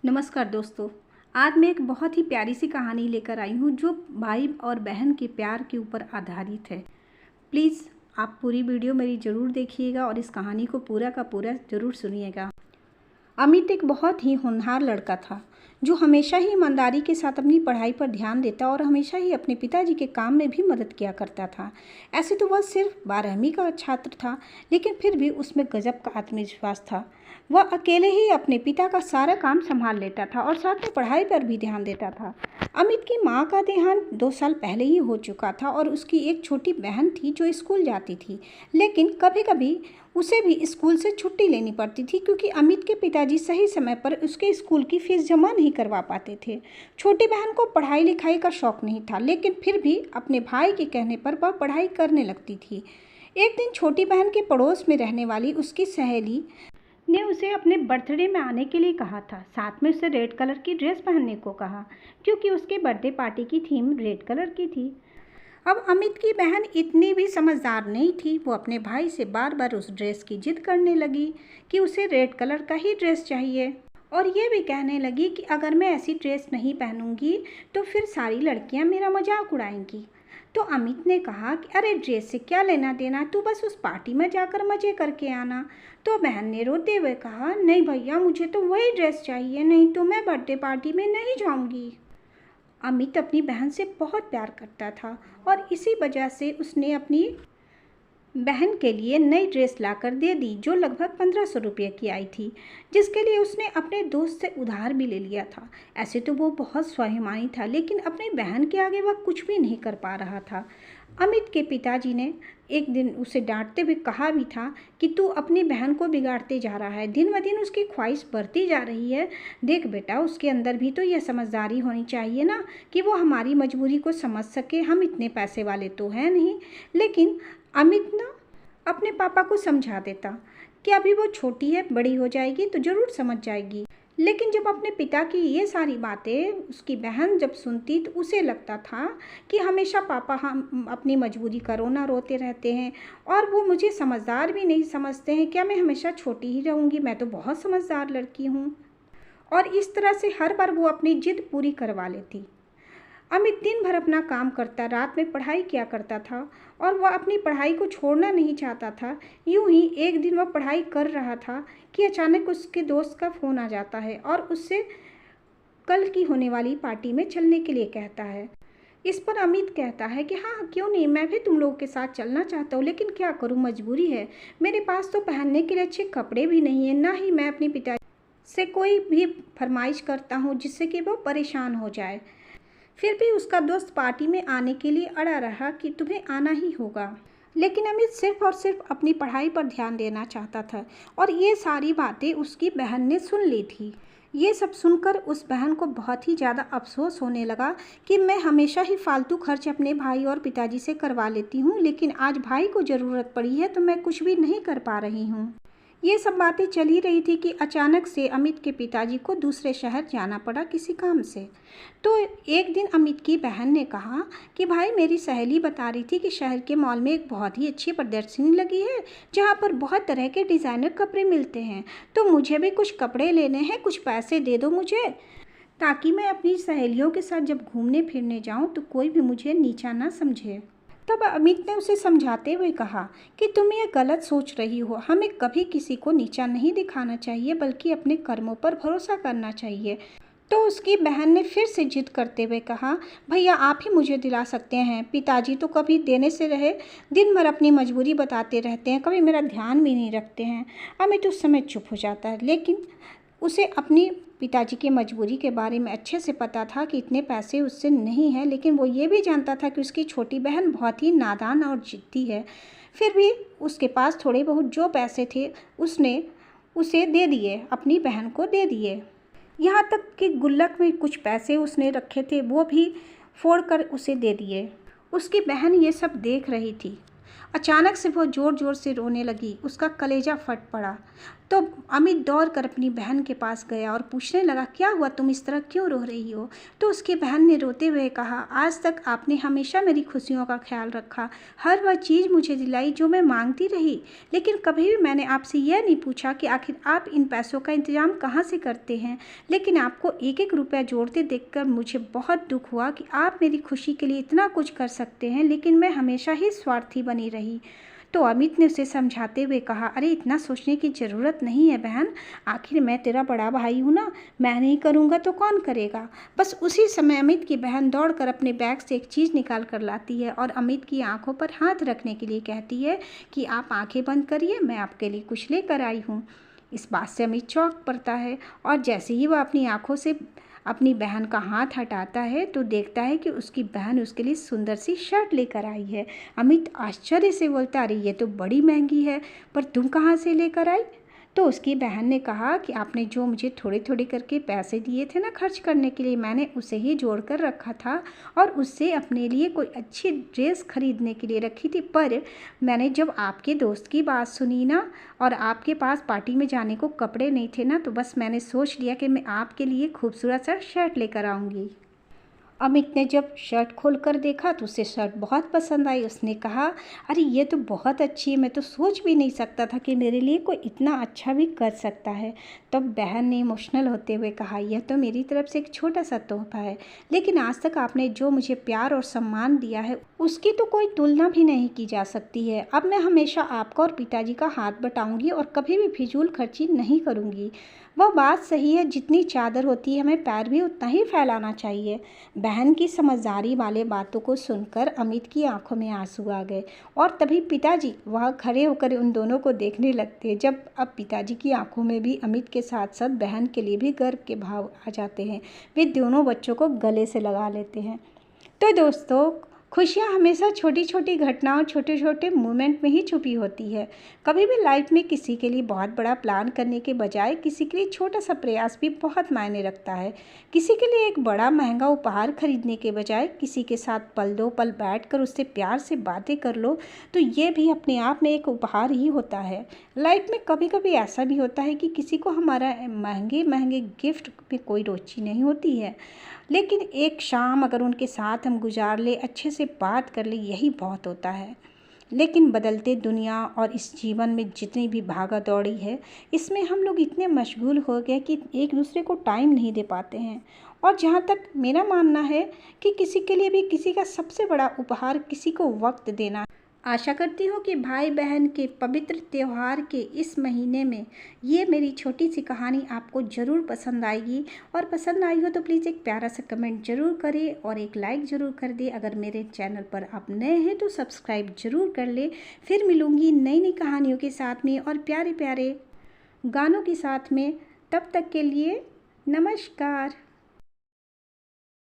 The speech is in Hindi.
नमस्कार दोस्तों। आज मैं एक बहुत ही प्यारी सी कहानी लेकर आई हूँ जो भाई और बहन के प्यार के ऊपर आधारित है। प्लीज़ आप पूरी वीडियो मेरी ज़रूर देखिएगा और इस कहानी को पूरा का पूरा ज़रूर सुनिएगा। अमित एक बहुत ही होनहार लड़का था जो हमेशा ही ईमानदारी के साथ अपनी पढ़ाई पर ध्यान देता और हमेशा ही अपने पिताजी के काम में भी मदद किया करता था। ऐसे तो वह सिर्फ 12वीं का छात्र था, लेकिन फिर भी उसमें गजब का आत्मविश्वास था। वह अकेले ही अपने पिता का सारा काम संभाल लेता था और साथ में पढ़ाई पर भी ध्यान देता था। अमित की माँ का देहांत 2 साल पहले ही हो चुका था और उसकी एक छोटी बहन थी जो स्कूल जाती थी, लेकिन कभी कभी उसे भी स्कूल से छुट्टी लेनी पड़ती थी क्योंकि अमित के पिताजी सही समय पर उसके स्कूल की फीस जमा नहीं करवा पाते थे। छोटी बहन को पढ़ाई लिखाई का शौक नहीं था, लेकिन फिर भी अपने भाई के कहने पर वह पढ़ाई करने लगती थी। एक दिन छोटी बहन के पड़ोस में रहने वाली उसकी सहेली ने उसे अपने बर्थडे में आने के लिए कहा था। साथ में उसे रेड कलर की ड्रेस पहनने को कहा क्योंकि उसके बर्थडे पार्टी की थीम रेड कलर की थी। अब अमित की बहन इतनी भी समझदार नहीं थी। वो अपने भाई से बार बार उस ड्रेस की जिद करने लगी कि उसे रेड कलर का ही ड्रेस चाहिए और ये भी कहने लगी कि अगर मैं ऐसी ड्रेस नहीं पहनूंगी तो फिर सारी लड़कियां मेरा मजाक उड़ाएंगी। तो अमित ने कहा कि अरे ड्रेस से क्या लेना देना, तू बस उस पार्टी में जाकर मज़े करके आना। तो बहन ने रोते हुए कहा, नहीं भैया, मुझे तो वही ड्रेस चाहिए, नहीं तो मैं बर्थडे पार्टी में नहीं जाऊंगी। अमित अपनी बहन से बहुत प्यार करता था और इसी वजह से उसने अपनी बहन के लिए नई ड्रेस लाकर दे दी जो लगभग 1500 रुपये की आई थी, जिसके लिए उसने अपने दोस्त से उधार भी ले लिया था। ऐसे तो वो बहुत स्वाभिमानी था, लेकिन अपनी बहन के आगे वह कुछ भी नहीं कर पा रहा था। अमित के पिताजी ने एक दिन उसे डांटते हुए कहा भी था कि तू अपनी बहन को बिगाड़ते जा रहा है, दिन ब दिन उसकी ख्वाहिश बढ़ती जा रही है। देख बेटा, उसके अंदर भी तो यह समझदारी होनी चाहिए ना कि वो हमारी मजबूरी को समझ सके। हम इतने पैसे वाले तो हैं नहीं। लेकिन अमित ना अपने पापा को समझा देता कि अभी वो छोटी है, बड़ी हो जाएगी तो ज़रूर समझ जाएगी। लेकिन जब अपने पिता की ये सारी बातें उसकी बहन जब सुनती तो उसे लगता था कि हमेशा पापा हम अपनी मजबूरी का रोना रोते रहते हैं और वो मुझे समझदार भी नहीं समझते हैं। क्या मैं हमेशा छोटी ही रहूँगी? मैं तो बहुत समझदार लड़की हूँ। और इस तरह से हर बार वो अपनी जिद पूरी करवा लेती। अमित दिन भर अपना काम करता, रात में पढ़ाई किया करता था और वह अपनी पढ़ाई को छोड़ना नहीं चाहता था। यूं ही एक दिन वह पढ़ाई कर रहा था कि अचानक उसके दोस्त का फ़ोन आ जाता है और उससे कल की होने वाली पार्टी में चलने के लिए कहता है। इस पर अमित कहता है कि हाँ, क्यों नहीं, मैं भी तुम लोगों के साथ चलना चाहता हूँ, लेकिन क्या करूँ, मजबूरी है। मेरे पास तो पहनने के लिए अच्छे कपड़े भी नहीं हैं, ना ही मैं अपने पिताजी से कोई भी फरमाइश करता हूँ जिससे कि वो परेशान हो जाए। फिर भी उसका दोस्त पार्टी में आने के लिए अड़ा रहा कि तुम्हें आना ही होगा। लेकिन अमित सिर्फ और सिर्फ अपनी पढ़ाई पर ध्यान देना चाहता था और ये सारी बातें उसकी बहन ने सुन ली थी। ये सब सुनकर उस बहन को बहुत ही ज़्यादा अफसोस होने लगा कि मैं हमेशा ही फालतू खर्च अपने भाई और पिताजी से करवा लेती हूँ, लेकिन आज भाई को ज़रूरत पड़ी है तो मैं कुछ भी नहीं कर पा रही हूँ। ये सब बातें चल ही रही थी कि अचानक से अमित के पिताजी को दूसरे शहर जाना पड़ा किसी काम से। तो एक दिन अमित की बहन ने कहा कि भाई, मेरी सहेली बता रही थी कि शहर के मॉल में एक बहुत ही अच्छी प्रदर्शनी लगी है जहाँ पर बहुत तरह के डिज़ाइनर कपड़े मिलते हैं, तो मुझे भी कुछ कपड़े लेने हैं, कुछ पैसे दे दो मुझे, ताकि मैं अपनी सहेलियों के साथ जब घूमने फिरने जाऊँ तो कोई भी मुझे नीचा ना समझे। तब अमित ने उसे समझाते हुए कहा कि तुम ये गलत सोच रही हो, हमें कभी किसी को नीचा नहीं दिखाना चाहिए बल्कि अपने कर्मों पर भरोसा करना चाहिए। तो उसकी बहन ने फिर से जिद करते हुए कहा, भैया आप ही मुझे दिला सकते हैं, पिताजी तो कभी देने से रहे, दिन भर अपनी मजबूरी बताते रहते हैं, कभी मेरा ध्यान भी नहीं रखते हैं। अमित उस समय चुप हो जाता है, लेकिन उसे अपनी पिताजी की मजबूरी के बारे में अच्छे से पता था कि इतने पैसे उससे नहीं हैं, लेकिन वो ये भी जानता था कि उसकी छोटी बहन बहुत ही नादान और जिद्दी है। फिर भी उसके पास थोड़े बहुत जो पैसे थे उसने उसे दे दिए, अपनी बहन को दे दिए। यहाँ तक कि गुल्लक में कुछ पैसे उसने रखे थे वो भी फोड़ कर उसे दे दिए। उसकी बहन ये सब देख रही थी। अचानक से वो ज़ोर ज़ोर से रोने लगी, उसका कलेजा फट पड़ा। तो अमित दौड़ कर अपनी बहन के पास गया और पूछने लगा, क्या हुआ, तुम इस तरह क्यों रो रही हो। तो उसकी बहन ने रोते हुए कहा, आज तक आपने हमेशा मेरी खुशियों का ख्याल रखा, हर वह चीज़ मुझे दिलाई जो मैं मांगती रही, लेकिन कभी भी मैंने आपसे यह नहीं पूछा कि आखिर आप इन पैसों का इंतजाम कहाँ से करते हैं। लेकिन आपको एक एक रुपया जोड़ते देखकर मुझे बहुत दुख हुआ कि आप मेरी खुशी के लिए इतना कुछ कर सकते हैं, लेकिन मैं हमेशा ही स्वार्थी बनी रही। तो अमित ने उसे समझाते हुए कहा, अरे इतना सोचने की ज़रूरत नहीं है बहन, आखिर मैं तेरा बड़ा भाई हूँ ना, मैं नहीं करूँगा तो कौन करेगा। बस उसी समय अमित की बहन दौड़कर अपने बैग से एक चीज़ निकाल कर लाती है और अमित की आंखों पर हाथ रखने के लिए कहती है कि आप आंखें बंद करिए, मैं आपके लिए कुछ लेकर आई हूँ। इस बात से अमित चौंक पड़ता है और जैसे ही वह अपनी आंखों से अपनी बहन का हाथ हटाता है तो देखता है कि उसकी बहन उसके लिए सुंदर सी शर्ट लेकर आई है। अमित आश्चर्य से बोलता, अरे ये तो बड़ी महंगी है, पर तुम कहाँ से लेकर आई। तो उसकी बहन ने कहा कि आपने जो मुझे थोड़े थोड़े करके पैसे दिए थे ना खर्च करने के लिए, मैंने उसे ही जोड़ कर रखा था और उससे अपने लिए कोई अच्छी ड्रेस खरीदने के लिए रखी थी। पर मैंने जब आपके दोस्त की बात सुनी ना और आपके पास पार्टी में जाने को कपड़े नहीं थे ना, तो बस मैंने सोच लिया कि मैं आपके लिए खूबसूरत सा शर्ट लेकर आऊँगी। अमित ने जब शर्ट खोलकर देखा तो उसे शर्ट बहुत पसंद आई। उसने कहा, अरे ये तो बहुत अच्छी है, मैं तो सोच भी नहीं सकता था कि मेरे लिए कोई इतना अच्छा भी कर सकता है। तब बहन ने इमोशनल होते हुए कहा, यह तो मेरी तरफ से एक छोटा सा तोहफा है, लेकिन आज तक आपने जो मुझे प्यार और सम्मान दिया है उसकी तो कोई तुलना भी नहीं की जा सकती है। अब मैं हमेशा आपका और पिताजी का हाथ बटाऊंगी और कभी भी फिजूल खर्ची नहीं करूंगी। वह बात सही है, जितनी चादर होती है हमें पैर भी उतना ही फैलाना चाहिए। बहन की समझदारी वाले बातों को सुनकर अमित की आंखों में आंसू आ गए और तभी पिताजी वहाँ खड़े होकर उन दोनों को देखने लगते। जब अब पिताजी की आंखों में भी अमित के साथ साथ बहन के लिए भी गर्व के भाव आ जाते हैं। वे दोनों बच्चों को गले से लगा लेते हैं। तो दोस्तों, खुशियाँ हमेशा छोटी छोटी घटनाओं, छोटे छोटे मोमेंट में ही छुपी होती है। कभी भी लाइफ में किसी के लिए बहुत बड़ा प्लान करने के बजाय किसी के लिए छोटा सा प्रयास भी बहुत मायने रखता है। किसी के लिए एक बड़ा महंगा उपहार खरीदने के बजाय किसी के साथ पल दो पल बैठकर उससे प्यार से बातें कर लो, तो ये भी अपने आप में एक उपहार ही होता है। लाइफ में कभी कभी ऐसा भी होता है कि किसी को हमारा महंगे महंगे गिफ्ट में कोई रुचि नहीं होती है, लेकिन एक शाम अगर उनके साथ हम गुजार ले, अच्छे से बात कर ले, यही बहुत होता है। लेकिन बदलते दुनिया और इस जीवन में जितनी भी भागा दौड़ी है, इसमें हम लोग इतने मशगूल हो गए कि एक दूसरे को टाइम नहीं दे पाते हैं। और जहाँ तक मेरा मानना है कि किसी के लिए भी किसी का सबसे बड़ा उपहार किसी को वक्त देना। आशा करती हूँ कि भाई बहन के पवित्र त्यौहार के इस महीने में ये मेरी छोटी सी कहानी आपको ज़रूर पसंद आएगी, और पसंद आई हो तो प्लीज़ एक प्यारा सा कमेंट ज़रूर करें और एक लाइक ज़रूर कर दें। अगर मेरे चैनल पर आप नए हैं तो सब्सक्राइब ज़रूर कर लें। फिर मिलूँगी नई नई कहानियों के साथ में और प्यारे प्यारे गानों के साथ में। तब तक के लिए नमस्कार।